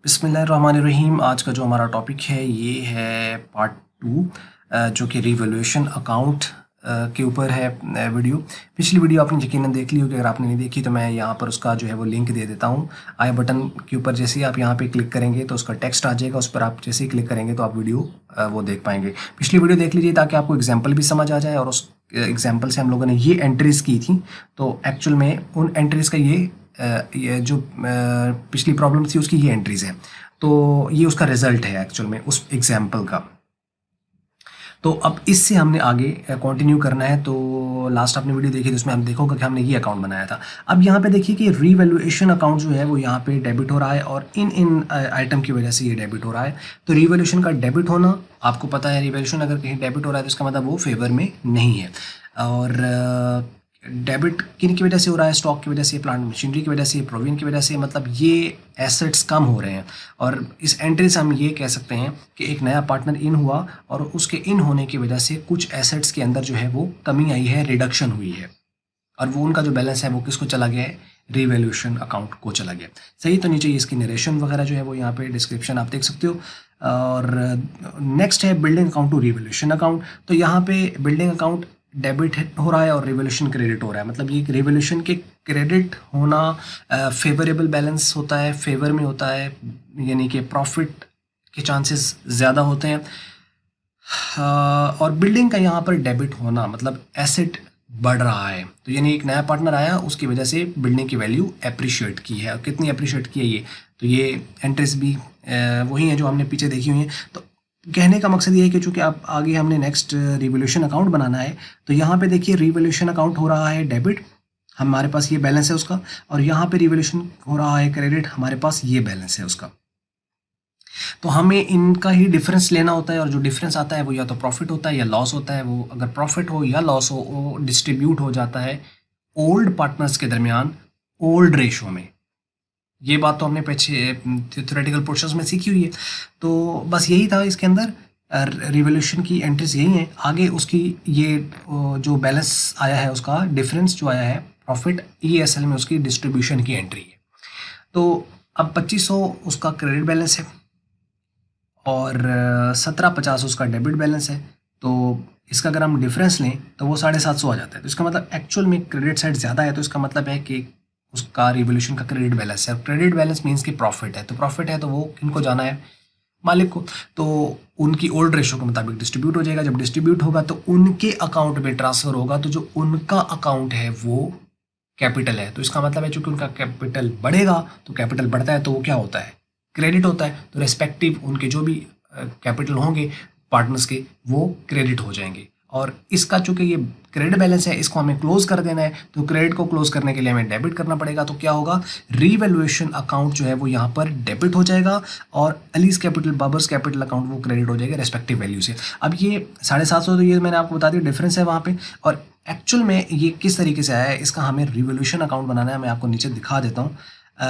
बिस्मिल्लाहिर्रहमानिर्रहीम। आज का जो हमारा टॉपिक है ये है पार्ट 2 जो कि रिवैल्यूएशन अकाउंट के ऊपर है वीडियो। पिछली वीडियो आपने यकीनन देख ली होगी, अगर आपने नहीं देखी तो मैं यहाँ पर उसका जो है वो लिंक दे देता हूँ। आई बटन के ऊपर जैसे ही आप यहाँ पे क्लिक करेंगे तो उसका टेक्स्ट आ जाएगा, उस पर आप जैसे ही क्लिक करेंगे तो आप वीडियो वो देख पाएंगे। पिछली वीडियो देख लीजिए ताकि आपको एग्जाम्पल भी समझ आ जाए, और उस एग्जाम्पल से हम लोगों ने ये एंट्रीज़ की थी, तो एक्चुअल में उन एंट्रीज़ का ये जो पिछली प्रॉब्लम थी उसकी ये एंट्रीज़ हैं, तो ये उसका रिजल्ट है एक्चुअल में उस एग्जाम्पल का। तो अब इससे हमने आगे कंटिन्यू करना है। तो लास्ट आपने वीडियो देखी तो उसमें हम देखोगे कि हमने ये अकाउंट बनाया था। अब यहाँ पे देखिए कि रीवैल्यूएशन अकाउंट जो है वो यहाँ पे डेबिट हो रहा है, और इन आइटम की वजह से ये डेबिट हो रहा है। तो रीवैल्यूएशन का डेबिट होना आपको पता है, रीवैल्यूएशन अगर कहीं डेबिट हो रहा है तो इसका मतलब वो फेवर में नहीं है। और डेबिट किन की वजह से हो रहा है? स्टॉक की वजह से, प्लांट मशीनरी की वजह से, प्रोविजन की वजह से, मतलब ये एसेट्स कम हो रहे हैं। और इस एंट्री से हम ये कह सकते हैं कि एक नया पार्टनर इन हुआ और उसके इन होने की वजह से कुछ एसेट्स के अंदर जो है वो कमी आई है, रिडक्शन हुई है, और वो उनका जो बैलेंस है वो किसको चला गया है? रिवैल्यूएशन अकाउंट को चला गया। सही, तो नीचे इसकी नरेशन वगैरह जो है वो यहाँ पे डिस्क्रिप्शन आप देख सकते हो। और नेक्स्ट है building account to revaluation account. तो यहाँ पे बिल्डिंग अकाउंट डेबिट हो रहा है और रिवैल्यूएशन क्रेडिट हो रहा है। मतलब ये रिवैल्यूएशन के क्रेडिट होना फेवरेबल बैलेंस होता है, फेवर में होता है, यानी कि प्रॉफिट के चांसेस ज़्यादा होते हैं। और बिल्डिंग का यहाँ पर डेबिट होना मतलब एसेट बढ़ रहा है, तो यानी एक नया पार्टनर आया, उसकी वजह से बिल्डिंग की वैल्यू अप्रिशिएट की है। और कितनी अप्रिशिएट की है ये? तो ये एंट्रीज भी वही हैं जो हमने पीछे देखी हुई हैं। तो कहने का मकसद ये है कि चूँकि आप आगे हमने नेक्स्ट रिवैल्यूएशन अकाउंट बनाना है, तो यहाँ पे देखिए रिवैल्यूएशन अकाउंट हो रहा है डेबिट, हमारे पास ये बैलेंस है उसका, और यहाँ पे रिवैल्यूएशन हो रहा है क्रेडिट, हमारे पास ये बैलेंस है उसका। तो हमें इनका ही डिफरेंस लेना होता है, और जो डिफरेंस आता है वो या तो प्रॉफिट होता है या लॉस होता है। वो अगर प्रॉफिट हो या लॉस हो वो डिस्ट्रीब्यूट हो जाता है ओल्ड पार्टनर्स के दरमियान ओल्ड रेशो में। ये बात तो हमने पीछे थ्योरेटिकल पोर्शंस में सीखी हुई है। तो बस यही था इसके अंदर, रिवॉल्यूशन की एंट्रीज यही हैं। आगे उसकी ये जो बैलेंस आया है उसका डिफरेंस जो आया है प्रॉफिट, ये असल में उसकी डिस्ट्रीब्यूशन की एंट्री है। तो अब 2500 उसका क्रेडिट बैलेंस है और 1750 उसका डेबिट बैलेंस है। तो इसका अगर हम डिफरेंस लें तो वो 750 आ जाता है। तो इसका मतलब एक्चुअल में क्रेडिट साइड ज़्यादा है, तो इसका मतलब है कि उसका रिवॉल्यूशन का क्रेडिट बैलेंस है। क्रेडिट बैलेंस मीन्स कि प्रॉफिट है, तो प्रॉफिट है तो वो किनको जाना है? मालिक को। तो उनकी ओल्ड रेशो के मुताबिक डिस्ट्रीब्यूट हो जाएगा। जब डिस्ट्रीब्यूट होगा तो उनके अकाउंट में ट्रांसफ़र होगा, तो जो उनका अकाउंट है वो कैपिटल है। तो इसका मतलब है चूंकि उनका कैपिटल बढ़ेगा, तो कैपिटल बढ़ता है तो वो क्या होता है? क्रेडिट होता है। तो रेस्पेक्टिव उनके जो भी कैपिटल होंगे पार्टनर्स के, वो क्रेडिट हो जाएंगे। और इसका चूंकि ये क्रेडिट बैलेंस है, इसको हमें क्लोज कर देना है, तो क्रेडिट को क्लोज करने के लिए हमें डेबिट करना पड़ेगा। तो क्या होगा? रीवैल्यूएशन अकाउंट जो है वो यहाँ पर डेबिट हो जाएगा, और allies capital, Babar's capital account वो क्रेडिट हो जाएगा रेस्पेक्टिव वैल्यू से। अब ये 750, तो ये मैंने आपको बता दिया डिफरेंस है वहाँ पे। और एक्चुअल में ये किस तरीके से आया है, इसका हमें रिवॉल्यूशन अकाउंट बनाना है। मैं आपको नीचे दिखा देता हूँ।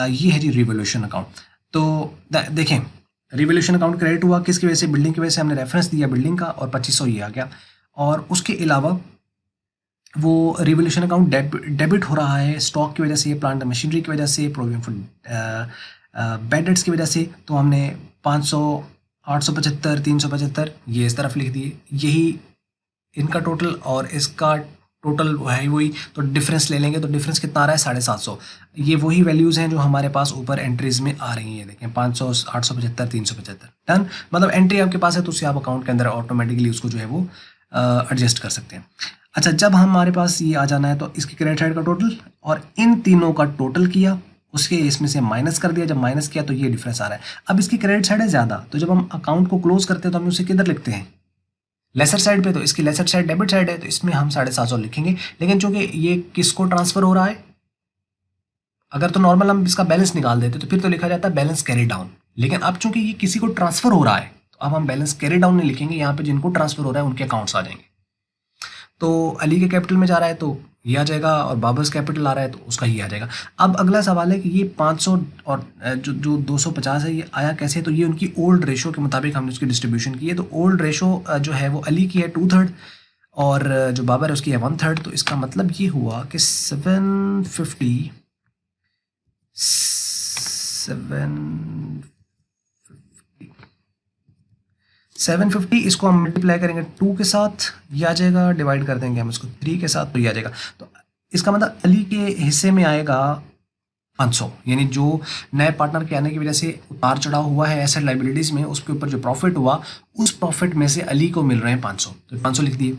ये है जी रिवॉल्यूशन अकाउंट। तो देखें, रिवॉल्यूशन अकाउंट क्रेडिट हुआ किसकी वजह से? बिल्डिंग की वजह से। हमने रेफरेंस दिया बिल्डिंग का, और 2500 ये आ गया। और उसके अलावा वो रिवॉल्यूशन अकाउंट डेबिट हो रहा है स्टॉक की वजह से, प्लांट मशीनरी की वजह से, प्रोविजन फॉर बैड डेट्स की वजह से। तो हमने 500, 875, 375 ये इस तरफ लिख दिए। यही इनका टोटल और इसका टोटल है वही। तो डिफरेंस ले लेंगे तो डिफरेंस कितना आ रहा है? 750। ये वही वैल्यूज़ हैं जो हमारे पास ऊपर एंट्रीज में आ रही हैं। देखें 500, 875, 375 डन। मतलब एंट्री आपके पास है तो उससे आप अकाउंट के अंदर ऑटोमेटिकली उसको जो है वो एडजस्ट कर सकते हैं। अच्छा, जब हमारे पास ये आ जाना है तो इसकी क्रेडिट साइड का टोटल और इन तीनों का टोटल किया, उसके इसमें से माइनस कर दिया। जब माइनस किया तो ये डिफरेंस आ रहा है। अब इसकी क्रेडिट साइड है ज़्यादा, तो जब हम अकाउंट को क्लोज करते हैं तो हम उसे किधर लिखते हैं? लेसर साइड पे। तो इसकी लेसर साइड डेबिट साइड है, तो इसमें हम 750 लिखेंगे। लेकिन चूंकि ये किसको ट्रांसफर हो रहा है, अगर तो नॉर्मल हम इसका बैलेंस निकाल देते तो फिर तो लिखा जाता है बैलेंस कैरी डाउन। लेकिन अब चूंकि ये किसी को ट्रांसफर हो रहा है तो अब हम बैलेंस कैरी डाउन नहीं लिखेंगे। यहाँ पे जिनको ट्रांसफर हो रहा है उनके अकाउंट्स आ जाएंगे। तो अली के कैपिटल में जा रहा है तो ये आ जाएगा, और बाबर्स कैपिटल आ रहा है तो उसका ही आ जाएगा। अब अगला सवाल है कि ये 500 और जो 250 है ये आया कैसे? तो ये उनकी ओल्ड रेशो के मुताबिक हमने उसकी डिस्ट्रीब्यूशन की है। तो ओल्ड रेशो जो है वो अली की है 2/3 और जो बाबर है उसकी है 1/3। तो इसका मतलब ये हुआ कि 750 750 इसको हम मल्टीप्लाई करेंगे 2 के साथ, ये आ जाएगा, डिवाइड कर देंगे हम इसको 3 के साथ, तो ये आ जाएगा। तो इसका मतलब अली के हिस्से में आएगा 500, यानी जो नए पार्टनर के आने की वजह से उतार चढ़ाव हुआ है एसेट लाइबिलिटीज में, उसके ऊपर जो प्रॉफिट हुआ, उस प्रॉफिट में से अली को मिल रहे हैं 500, तो 500 लिख दिए।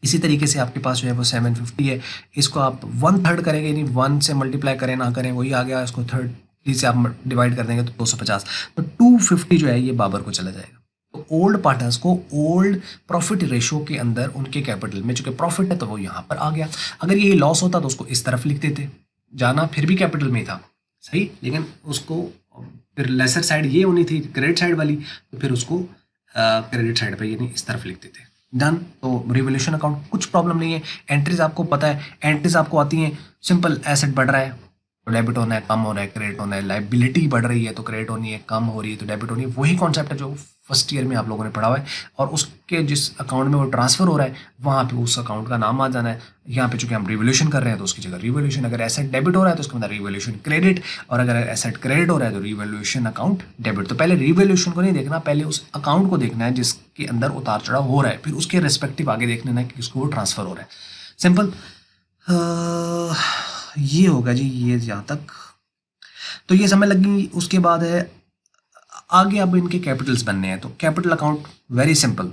इसी तरीके से आपके पास जो है वो 750 है, इसको आप 1/3 करेंगे, यानी 1 से मल्टीप्लाई करें ना करें वही आ गया, इसको 3 से आप डिवाइड कर देंगे तो 250, तो 250 जो है ये बाबर को चला जाएगा। तो ओल्ड पार्टनर्स को ओल्ड प्रॉफिट रेशो के अंदर उनके कैपिटल में चूंकि प्रॉफिट है तो वो यहाँ पर आ गया। अगर ये लॉस होता तो उसको इस तरफ लिख देते, जाना फिर भी कैपिटल में था सही, लेकिन उसको फिर लेसर साइड ये होनी थी क्रेडिट साइड वाली, तो फिर उसको क्रेडिट साइड पे यानी इस तरफ लिख देते। डन। तो रिवोल्यूशन अकाउंट कुछ प्रॉब्लम नहीं है, एंट्रीज आपको पता है, एंट्रीज आपको आती हैं सिंपल, एसेट बढ़ रहा है तो डेबिट होना है, कम हो रहा है क्रेडिट होना है, लाइबिलिटी बढ़ रही है तो क्रेडिट होनी है, कम हो रही है तो डेबिट होनी है। वही कॉन्सेप्ट है जो फर्स्ट ईयर में आप लोगों ने पढ़ा हुआ है, और उसके जिस अकाउंट में वो ट्रांसफर हो रहा है वहाँ पे उस अकाउंट का नाम आ जाना है। यहाँ पे चूंकि हम रिवोल्यूशन कर रहे हैं तो उसकी जगह रिवोल्यूशन, अगर एसेट डेबिट हो रहा है तो उसका मतलब रिवोल्यूशन क्रेडिट, और अगर एसेट क्रेडिट हो रहा है तो रिवोल्यूशन अकाउंट डेबिट। तो पहले रिवोल्यूशन को नहीं देखना, पहले उस अकाउंट को देखना है जिसके अंदर उतार चढ़ाव हो रहा है, फिर उसके रेस्पेक्टिव आगे देखना है कि उसको वो ट्रांसफर हो रहा है। सिंपल। ये होगा जी, ये यहाँ तक तो ये समझ लगी। उसके बाद है आगे अब इनके कैपिटल्स बनने हैं, तो capital account very simple.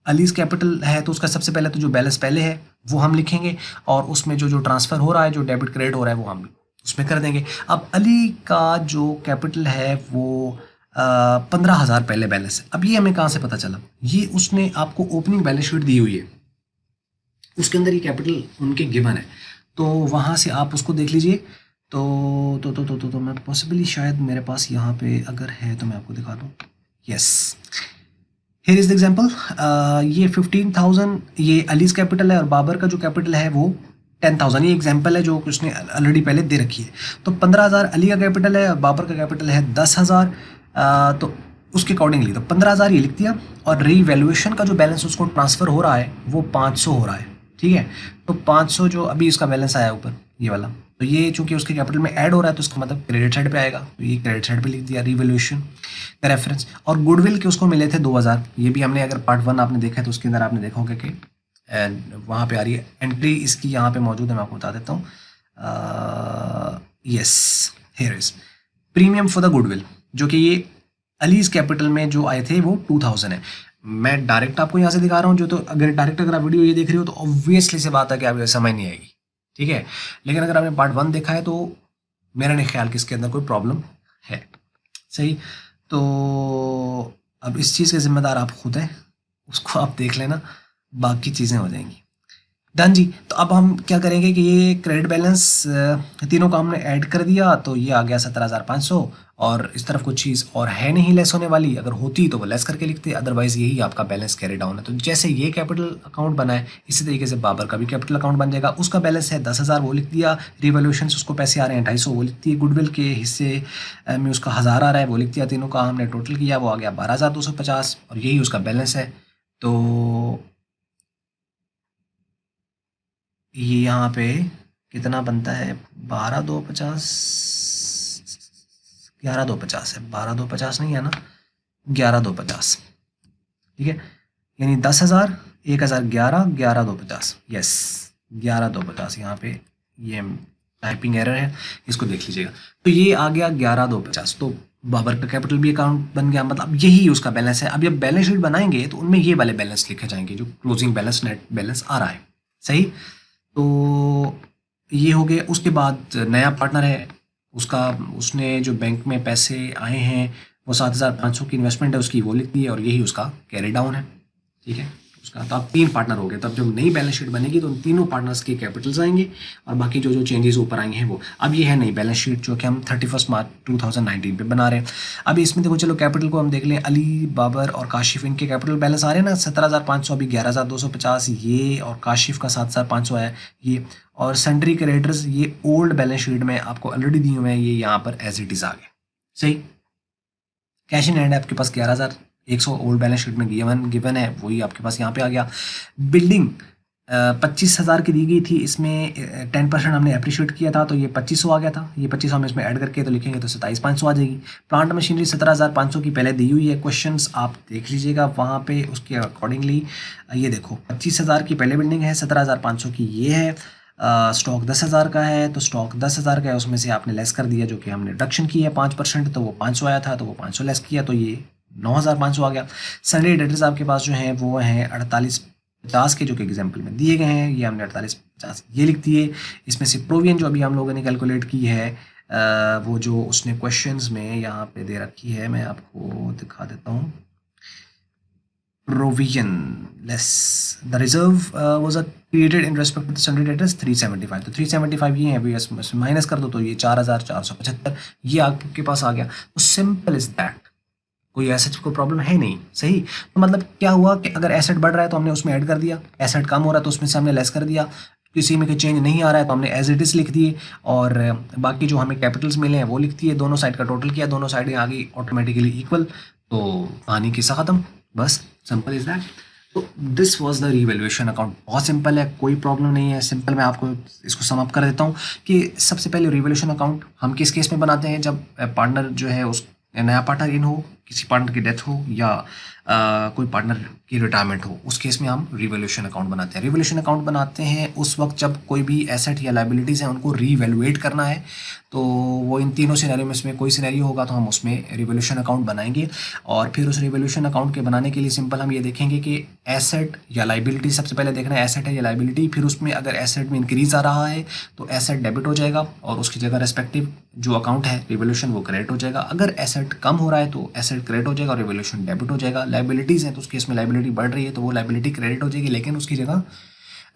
Allies capital है तो उसका सबसे पहले तो जो बैलेंस पहले है वो हम लिखेंगे, और उसमें जो जो ट्रांसफर हो रहा है, जो डेबिट क्रेडिट हो रहा है वो हम उसमें कर देंगे। अब अली का जो कैपिटल है वो 15,000 पहले बैलेंस है। अब ये हमें कहाँ से पता चला, ये उसने आपको ओपनिंग बैलेंस शीट दी हुई है, उसके अंदर ये कैपिटल उनके गिवन है, तो वहाँ से आप उसको देख लीजिए। तो मैं पॉसिबली शायद मेरे पास यहाँ पे अगर है तो मैं आपको दिखा दूँ। Yes, here is the example. ये 15,000 ये अलीज कैपिटल है, और बाबर का जो कैपिटल है वो 10,000। ये एग्जांपल है जो उसने ऑलरेडी पहले दे रखी है। तो 15,000 अली का कैपिटल है और बाबर का कैपिटल है 10,000। तो उसके अकॉर्डिंगली तो 15,000 ये लिख दिया, और रीवैल्यूएशन का जो बैलेंस उसको ट्रांसफ़र हो रहा है वो 500 हो रहा है। ठीक है, तो 500 जो अभी इसका बैलेंस आया ऊपर ये वाला, तो ये चूंकि उसके कैपिटल में ऐड हो रहा है तो उसका मतलब क्रेडिट साइड पे आएगा, तो ये क्रेडिट साइड पे लिख दिया रिवैल्यूएशन का रेफरेंस। और गुडविल के उसको मिले थे 2,000, ये भी हमने अगर पार्ट 1 आपने देखा है तो उसके अंदर आपने देखा होगा कि वहाँ पे आ रही है एंट्री इसकी, यहाँ पे मौजूद है, मैं आपको बता देता हूँ। Yes, here is premium for the goodwill, जो कि ये अलीज कैपिटल में जो आए थे वो 2,000 है। मैं डायरेक्ट आपको यहाँ से दिखा रहा हूँ, जो तो अगर डायरेक्ट अगर आप वीडियो ये देख रही हो तो ऑब्वियसली से बात है कि आपको समझ नहीं आएगी। ठीक है, लेकिन अगर आपने पार्ट 1 देखा है तो मेरा नहीं ख्याल कि इसके अंदर कोई प्रॉब्लम है। सही, तो अब इस चीज़ के जिम्मेदार आप खुद हैं, उसको आप देख लेना, बाकी चीज़ें हो जाएंगी। डन जी। तो अब हम क्या करेंगे कि ये क्रेडिट बैलेंस तीनों का हमने ऐड कर दिया, तो ये आ गया 17,500, और इस तरफ कुछ चीज़ और है नहीं लेस होने वाली, अगर होती तो वो लेस करके लिखते, अदरवाइज यही आपका बैलेंस कैरी डाउन है। तो जैसे ये कैपिटल अकाउंट बना है इसी तरीके से बाबर का भी कैपिटल अकाउंट बन जाएगा। उसका बैलेंस है 10,000, वो लिख दिया। रिवोल्यूशन उसको पैसे आ रहे हैं 250, वो लिख दिए। गुडविल के हिस्से में उसका 1,000 आ रहा है, वो लिख दिया। तीनों का हमने टोटल किया, वो आ गया 12,250, और यही उसका बैलेंस है। तो ये यहाँ पे कितना बनता है, 12,250, 11,250 है, 12,250 नहीं है ना, 11,250। ठीक है, यानी 10,000, 1,011, 11,250। यस, 11,250। यहाँ पे ये टाइपिंग एरर है, इसको देख लीजिएगा। तो ये आ गया 11,250। तो बाबर का कैपिटल भी अकाउंट बन गया, मतलब यही उसका बैलेंस है। अब जब बैलेंस शीट बनाएंगे तो उनमें ये वाले बैलेंस लिखे जाएंगे जो क्लोजिंग बैलेंस, नेट बैलेंस आ रहा है। सही, तो ये हो गया। उसके बाद नया पार्टनर है, उसका उसने जो बैंक में पैसे आए हैं वो 7,500 की इन्वेस्टमेंट है उसकी, वो लिखती है, और यही उसका कैरी डाउन है। ठीक है, उसका तो अब 3 पार्टनर हो गए। तब जब नई बैलेंस शीट बनेगी तो उन तीनों पार्टनर्स के कैपिटल्स आएंगे, और बाकी जो जो चेंजेस ऊपर आएंगे हैं वो। अब ये है नई बैलेंस शीट जो कि हम 31 मार्च 2019 पे बना रहे हैं। अभी इसमें देखो, चलो कैपिटल को हम देख लें। अली, बाबर और काशिफ, इनके कैपिटल बैलेंस आ रहे हैं ना 17,500, अभी 11,250 ये, और काशिफ का 7,500 है ये, और सेंट्री क्रेडिटर्स ये ओल्ड बैलेंस शीट में आपको ऑलरेडी दिए हुए हैं, ये यहाँ पर एज इट इज़ आ गए। सही, कैश इन हैंड है आपके पास 11,100 ओल्ड बैलेंस शीट में गिवन है, वही आपके पास यहाँ पे आ गया। बिल्डिंग 25,000 की दी गई थी, इसमें 10% हमने अप्रिशिएट किया था तो ये 2500 आ गया था। ये 2500 हम इसमें ऐड करके तो लिखेंगे तो 27,500 आ जाएगी। प्लांट मशीनरी 17,500 की पहले दी हुई है। क्वेश्चंस आप देख लीजिएगा वहाँ पे, उसके अकॉर्डिंगली ये देखो 25,000 की पहले बिल्डिंग है, 17,500 की ये है। स्टॉक 10,000 का है तो स्टॉक 10,000 का है, उसमें से आपने लेस कर दिया जो कि हमने डिडक्शन की है 5%, तो वो 500 आया था, तो वो 500 लेस किया तो ये 9,500 आ गया। सनडे डेटर्स आपके पास जो हैं वो हैं 48,50 के, जो कि एग्जाम्पल में दिए गए हैं। ये हमने 48,50 ये लिख दिए। इसमें से प्रोविजन जो अभी हम लोगों ने कैलकुलेट की है, वो जो उसने क्वेश्चंस में यहाँ पे दे रखी है, मैं आपको दिखा देता हूँ। Provision less the reserve was created in respect to the sundry debtors 375, तो 375 ये है अभी, इसमें माइनस कर दो तो ये 4,475 ये आपके पास आ गया। तो सिंपल इज दैट, कोई एसेट को प्रॉब्लम है नहीं, सही। तो मतलब क्या हुआ कि अगर एसेट बढ़ रहा है तो हमने उसमें ऐड कर दिया, एसेट कम हो रहा है तो उसमें से हमने लेस कर दिया, किसी में कोई चेंज नहीं आ रहा है तो हमने एज इट इज़ लिख दिए, और बाकी जो हमें कैपिटल्स मिले हैं वो लिख दिए, दोनों साइड का टोटल किया, दोनों साइडें आ गई ऑटोमेटिकली इक्वल, तो कहानी किस्सा ख़त्म, बस सिंपल इज़ दैट। तो this was the revaluation account. बहुत सिंपल है, कोई प्रॉब्लम नहीं है, सिंपल। मैं आपको इसको सम अप कर देता हूँ कि सबसे पहले रीवैल्यूएशन अकाउंट हम किस केस में बनाते हैं, जब पार्टनर जो है उस नया पार्टनर इन हो, किसी पार्टनर की डेथ हो, या कोई पार्टनर की रिटायरमेंट हो, उस केस में हम रिवैल्यूएशन अकाउंट बनाते हैं। रिवैल्यूएशन अकाउंट बनाते हैं उस वक्त जब कोई भी एसेट या लाइबिलिटीज़ हैं उनको रीवैल्यूएट करना है, तो वो इन तीनों सिनेरियो में इसमें कोई सिनेरियो होगा तो हम उसमें रिवैल्यूएशन अकाउंट बनाएंगे। और फिर उस रिवैल्यूएशन अकाउंट के बनाने के लिए सिंपल हम ये देखेंगे कि एसेट या लाइबिलिटी, सबसे पहले देखना है एसेट है या लाइबिलिटी, फिर उसमें अगर एसेट में इंक्रीज आ रहा है तो एसेट डेबिट हो जाएगा और उसकी जगह रेस्पेक्टिव जो अकाउंट है रिवैल्यूएशन वो क्रेडिट हो जाएगा। अगर एसेट कम हो रहा है तो एसेट क्रेडिट हो जाएगा और रिवैल्यूएशन डेबिट हो जाएगा। लाइबिलिटीज़ है तो उस केस में लाइबिलिटी बढ़ रही है तो वो लाइबिलिटी क्रेडिट हो जाएगी, लेकिन उसकी जगह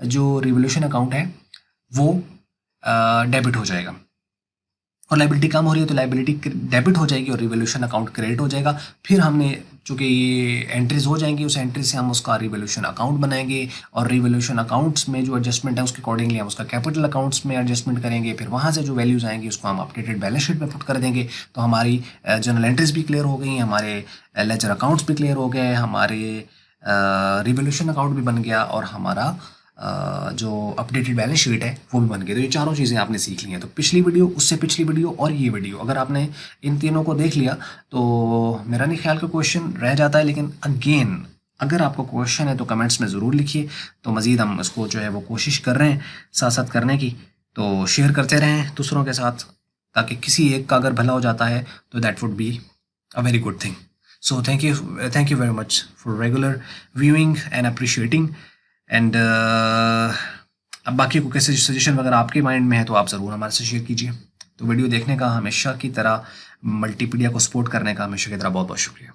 जो रिवैल्यूएशन अकाउंट है वो डेबिट हो जाएगा। और लाइबिलिटी कम हो रही है तो लाइबिलिटी डेबिट हो जाएगी और रिवैल्यूएशन अकाउंट क्रेडिट हो जाएगा। फिर हमने चूँकि ये एंट्रीज हो जाएंगी, उस एंट्री से हम उसका रिवैल्यूएशन अकाउंट बनाएंगे और रिवैल्यूएशन अकाउंट्स में जो एडजस्टमेंट है उसके अकॉर्डिंगली हम उसका कैपिटल अकाउंट्स में एडजस्टमेंट करेंगे। फिर वहाँ से जो वैल्यूज़ आएंगी उसको हम अपडेटेड बैलेंस शीट में पुट कर देंगे। तो हमारी जनरल एंट्रीज भी क्लियर हो गई, हमारे लेजर अकाउंट्स भी क्लियर हो गए, हमारे रिवैल्यूएशन अकाउंट भी बन गया और हमारा जो अपडेटेड बैलेंस शीट है वो भी बन गई। तो ये चारों चीज़ें आपने सीख ली हैं। तो पिछली वीडियो, उससे पिछली वीडियो और ये वीडियो अगर आपने इन तीनों को देख लिया तो मेरा नहीं ख्याल का क्वेश्चन रह जाता है। लेकिन अगेन अगर आपको क्वेश्चन है तो कमेंट्स में ज़रूर लिखिए, तो मज़ीद हम इसको जो है वो कोशिश कर रहे हैं साथ साथ करने की। तो शेयर करते रहें दूसरों के साथ, ताकि किसी एक का अगर भला हो जाता है तो that would be a very good thing. So thank you very much for regular viewing and appreciating. And अब बाकी को कैसे सजेशन वगैरह आपके माइंड में है तो आप ज़रूर हमारे से शेयर कीजिए। तो वीडियो देखने का हमेशा की तरह, मल्टीपीडिया को सपोर्ट करने का हमेशा की तरह बहुत बहुत शुक्रिया।